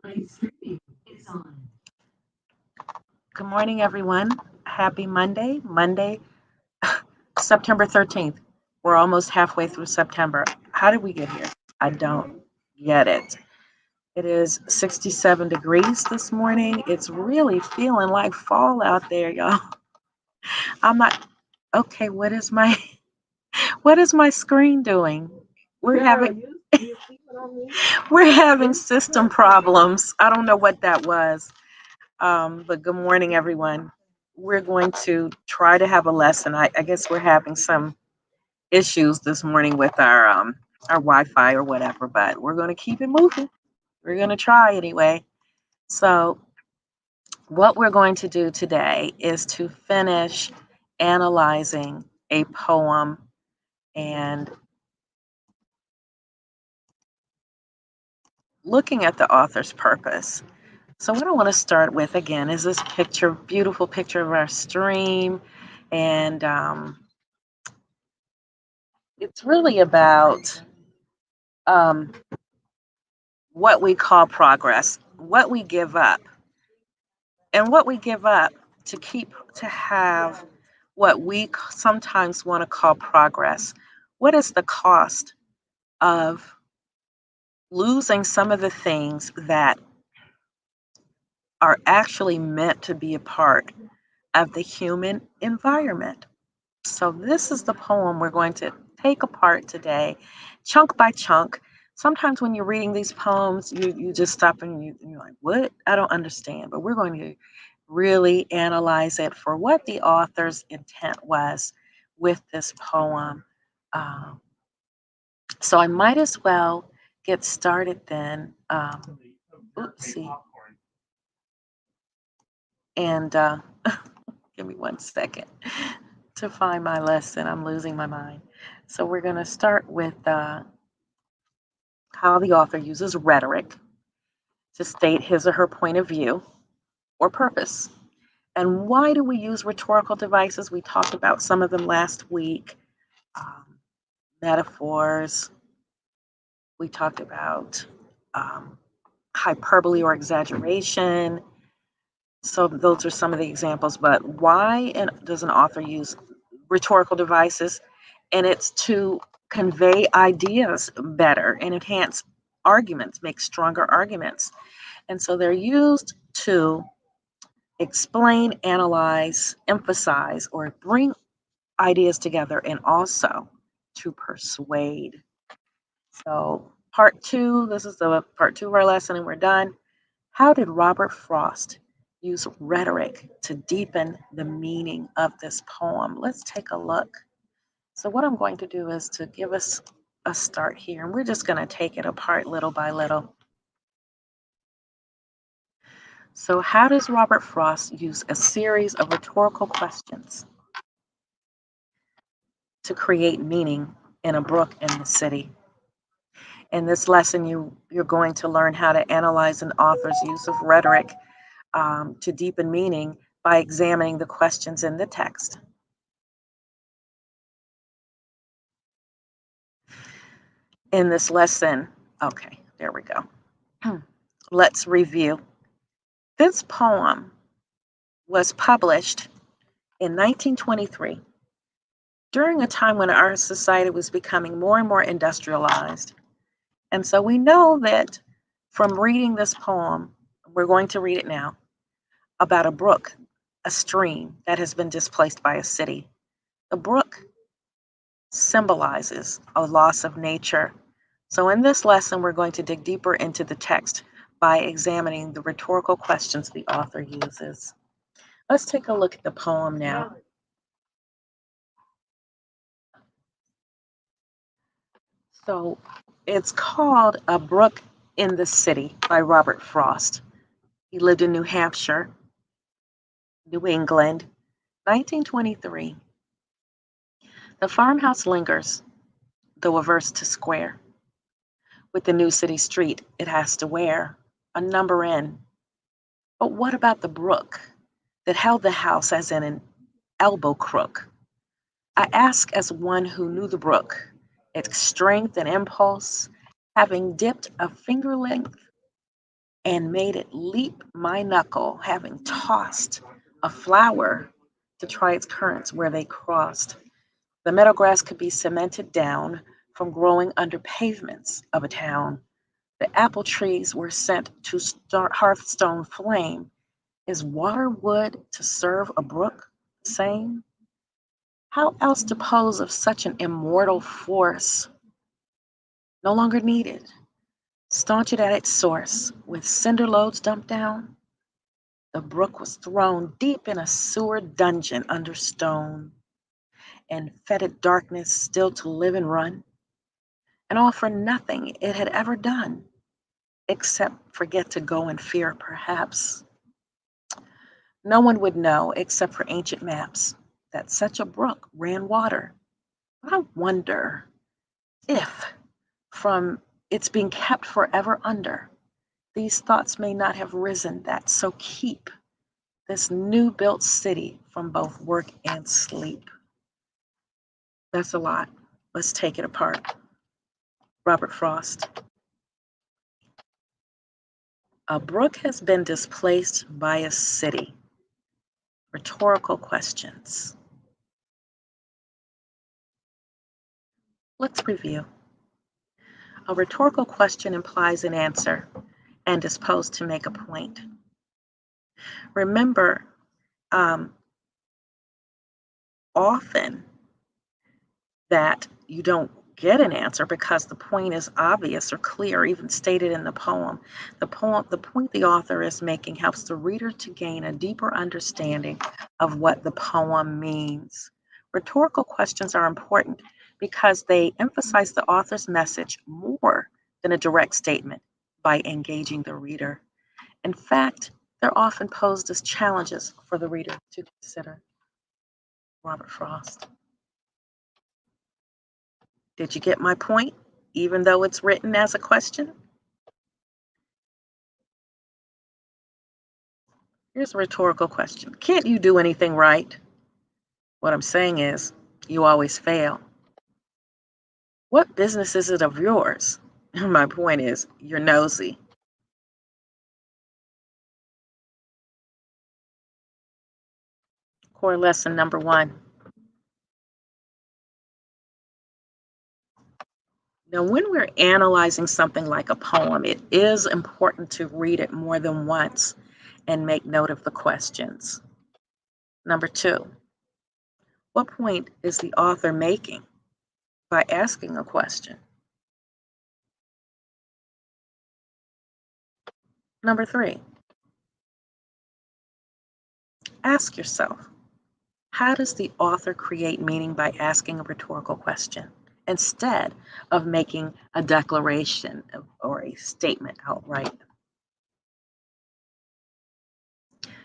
Good morning, everyone. Happy Monday, September 13th. We're almost halfway through September. How did we get here? I don't get it. It is 67 degrees this morning. It's really feeling like fall out there, y'all. I'm not okay. What is my screen doing? We're having we're having system problems. I don't know what that was. But good morning, everyone. We're going to try to have a lesson. I guess we're having some issues this morning with our Wi-Fi or whatever, but we're going to keep it moving. We're going to try anyway. So, what we're going to do today is to finish analyzing a poem and looking at the author's purpose. So, what I want to start with again is this picture, beautiful picture of our stream, and it's really about um, what we call progress, what we give up, and what we give up to have what we sometimes want to call progress. What is the cost of losing some of the things that are actually meant to be a part of the human environment? So, this is the poem we're going to take apart today, chunk by chunk. Sometimes when you're reading these poems, you just stop and you're like, what? I don't understand. But we're going to really analyze it for what the author's intent was with this poem. Um, so, I might as well get started then. Oopsie. And give me one second to find my lesson. I'm losing my mind. So we're going to start with how the author uses rhetoric to state his or her point of view or purpose. And why do we use rhetorical devices? We talked about some of them last week. Um, Metaphors. We talked about um, hyperbole or exaggeration. So those are some of the examples. But why does an author use rhetorical devices? And it's to convey ideas better and enhance arguments, make stronger arguments. And so they're used to explain, analyze, emphasize, or bring ideas together, and also to persuade. So, part two, this is the part two of our lesson, and we're done. How did Robert Frost use rhetoric to deepen the meaning of this poem? Let's take a look. So, what I'm going to do is to give us a start here, and we're just going to take it apart little by little. So, how does Robert Frost use a series of rhetorical questions to create meaning in a brook in the city? In this lesson, you're going to learn how to analyze an author's use of rhetoric to deepen meaning by examining the questions in the text. In this lesson, okay, there we go. Let's review. This poem was published in 1923 during a time when our society was becoming more and more industrialized. And so we know that from reading this poem, we're going to read it now, about a brook, a stream that has been displaced by a city. The brook symbolizes a loss of nature. So in this lesson, we're going to dig deeper into the text by examining the rhetorical questions the author uses. Let's take a look at the poem now. So it's called A Brook in the City by Robert Frost. He lived in New Hampshire, New England, 1923. The farmhouse lingers, though averse to square. With the new city street, it has to wear a number in. But what about the brook that held the house as in an elbow crook? I ask as one who knew the brook, its strength and impulse, having dipped a finger length and made it leap my knuckle, having tossed a flower to try its currents where they crossed. The meadow grass could be cemented down from growing under pavements of a town. The apple trees were sent to start hearthstone flame. Is water wood to serve a brook the same? How else dispose of such an immortal force no longer needed? Staunch it at its source with cinder loads dumped down. The brook was thrown deep in a sewer dungeon under stone, and fetid darkness still to live and run, and all for nothing it had ever done, except forget to go in fear, perhaps. No one would know, except for ancient maps, that such a brook ran water. But I wonder if, from its being kept forever under, these thoughts may not have risen that so keep this new built city from both work and sleep. That's a lot. Let's take it apart. Robert Frost. A brook has been displaced by a city. Rhetorical questions. Let's review. A rhetorical question implies an answer and is posed to make a point. Remember, often that you don't get an answer because the point is obvious or clear, even stated in the poem. The point the author is making helps the reader to gain a deeper understanding of what the poem means. Rhetorical questions are important because they emphasize the author's message more than a direct statement by engaging the reader. In fact, they're often posed as challenges for the reader to consider. Robert Frost. Did you get my point, even though it's written as a question? Here's a rhetorical question. Can't you do anything right? What I'm saying is, you always fail. What business is it of yours? My point is, you're nosy. Core lesson number 1. Now, when we're analyzing something like a poem, it is important to read it more than once and make note of the questions. Number 2, what point is the author making by asking a question? Number 3, ask yourself, how does the author create meaning by asking a rhetorical question instead of making a declaration or a statement outright?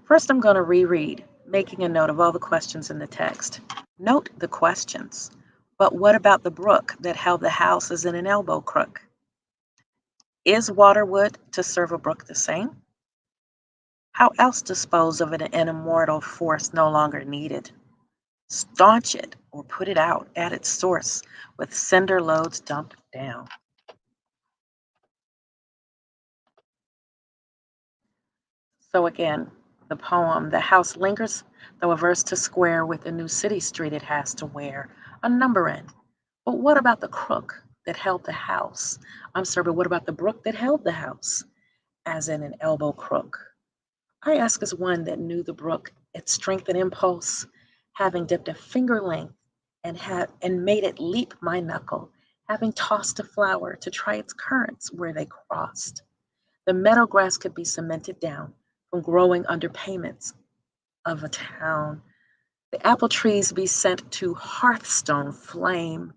First, I'm going to reread, making a note of all the questions in the text. Note the questions. But what about the brook that held the houses in an elbow crook? Is waterwood to serve a brook the same? How else dispose of an immortal force no longer needed? Staunch it or put it out at its source with cinder loads dumped down. So again, the poem, the house lingers, though averse to square with the new city street it has to wear a number in. But what about the crook that held the house? I'm sorry, but what about the brook that held the house, as in an elbow crook? I ask as one that knew the brook, its strength and impulse, having dipped a finger length and made it leap my knuckle, having tossed a flower to try its currents where they crossed. The meadow grass could be cemented down from growing under payments of a town. The apple trees be sent to hearthstone flame.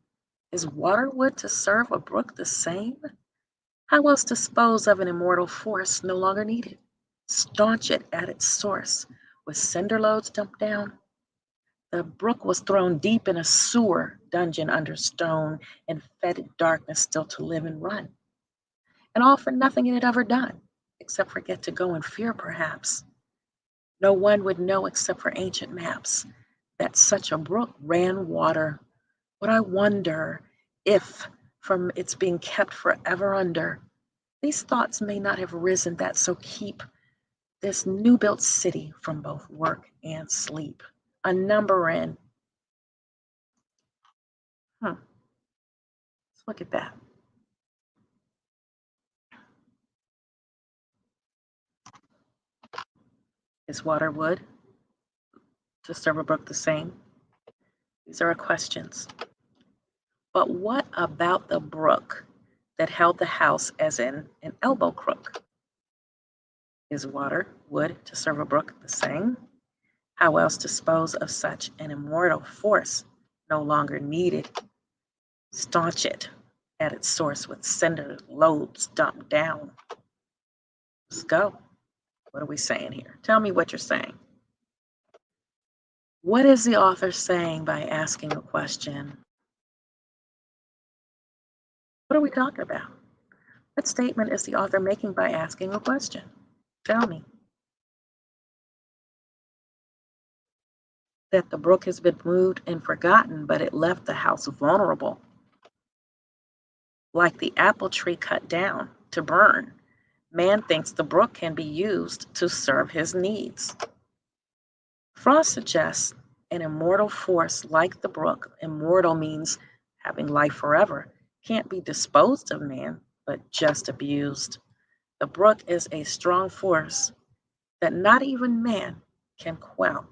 Is waterwood to serve a brook the same? How else dispose of an immortal force no longer needed? Staunch it at its source with cinder loads dumped down. The brook was thrown deep in a sewer dungeon under stone and fetid darkness still to live and run. And all for nothing it had ever done, except forget to go in fear, perhaps. No one would know except for ancient maps that such a brook ran water. But I wonder if, from its being kept forever under, These thoughts may not have risen that so keep this new built city from both work and sleep. A number in. Let's look at that. Is water wood to serve a brook the same? These are our questions. But what about the brook that held the house as in an elbow crook? Is water wood to serve a brook the same? How else dispose of such an immortal force no longer needed? Staunch it at its source with cinder lobes dumped down. Let's go. What are we saying here? Tell me what you're saying. What is the author saying by asking a question? What are we talking about? What statement is the author making by asking a question? Tell me. That the brook has been moved and forgotten, but it left the house vulnerable. Like the apple tree cut down to burn, man thinks the brook can be used to serve his needs. Frost suggests an immortal force like the brook, immortal means having life forever, can't be disposed of man, but just abused. The brook is a strong force that not even man can quell.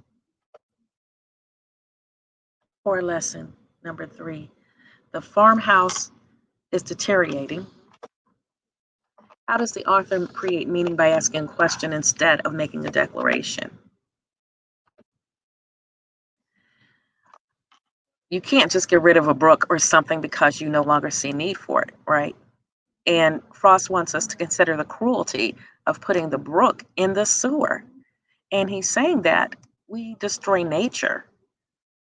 Core lesson number 3. The farmhouse is deteriorating. How does the author create meaning by asking a question instead of making a declaration? You can't just get rid of a brook or something because you no longer see need for it, right? And Frost wants us to consider the cruelty of putting the brook in the sewer. And he's saying that we destroy nature.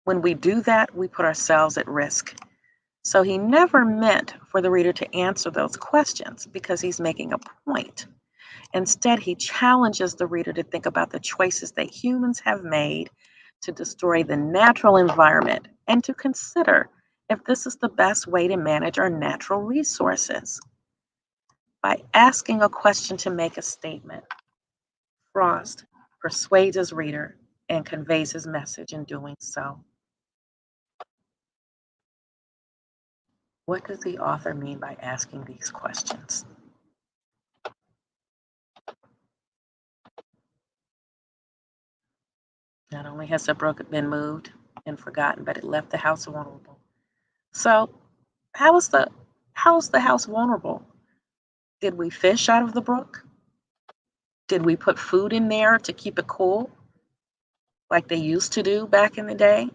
When we do that, we put ourselves at risk. So he never meant for the reader to answer those questions because he's making a point. Instead, he challenges the reader to think about the choices that humans have made to destroy the natural environment and to consider if this is the best way to manage our natural resources. By asking a question to make a statement, Frost persuades his reader and conveys his message in doing so. What does the author mean by asking these questions? Not only has the brook been moved and forgotten, but it left the house vulnerable. So, how is the house vulnerable? Did we fish out of the brook? Did we put food in there to keep it cool, like they used to do back in the day?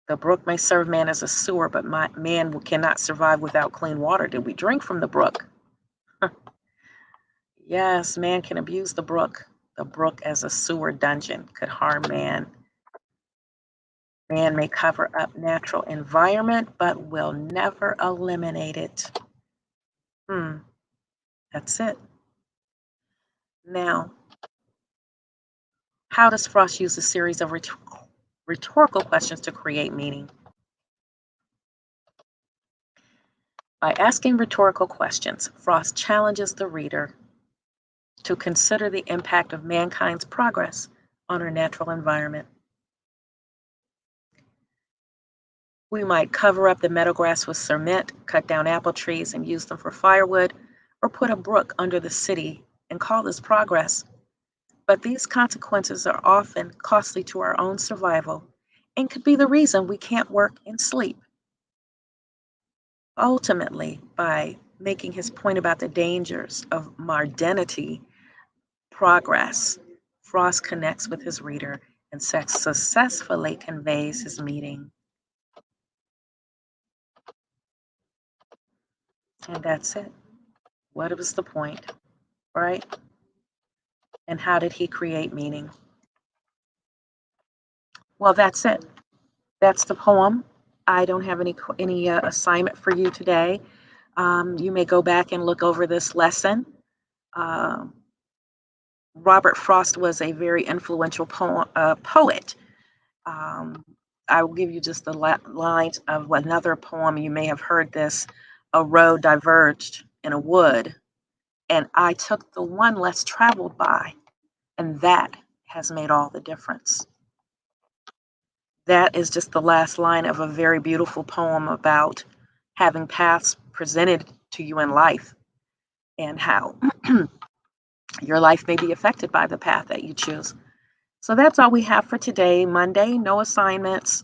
The brook may serve man as a sewer, but man cannot survive without clean water. Did we drink from the brook? Yes, man can abuse the brook. The brook as a sewer dungeon could harm man. Man may cover up natural environment, but will never eliminate it. That's it. Now, how does Frost use a series of rhetorical questions to create meaning? By asking rhetorical questions, Frost challenges the reader to consider the impact of mankind's progress on our natural environment. We might cover up the meadow grass with cement, cut down apple trees and use them for firewood, or put a brook under the city and call this progress. But these consequences are often costly to our own survival and could be the reason we can't work and sleep. Ultimately, by making his point about the dangers of modernity, progress, Frost connects with his reader and successfully conveys his meaning. And that's it. What was the point, right? And how did he create meaning? Well, that's it. That's the poem. I don't have any assignment for you today. You may go back and look over this lesson. Robert Frost was a very influential poet. I will give you just the lines of another poem. You may have heard this. A road diverged in a wood, and I took the one less traveled by, and that has made all the difference. That is just the last line of a very beautiful poem about having paths presented to you in life and how your life may be affected by the path that you choose. So that's all we have for today. Monday, no assignments.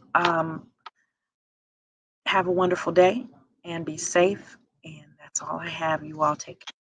Have a wonderful day and be safe. And that's all I have. You all take care.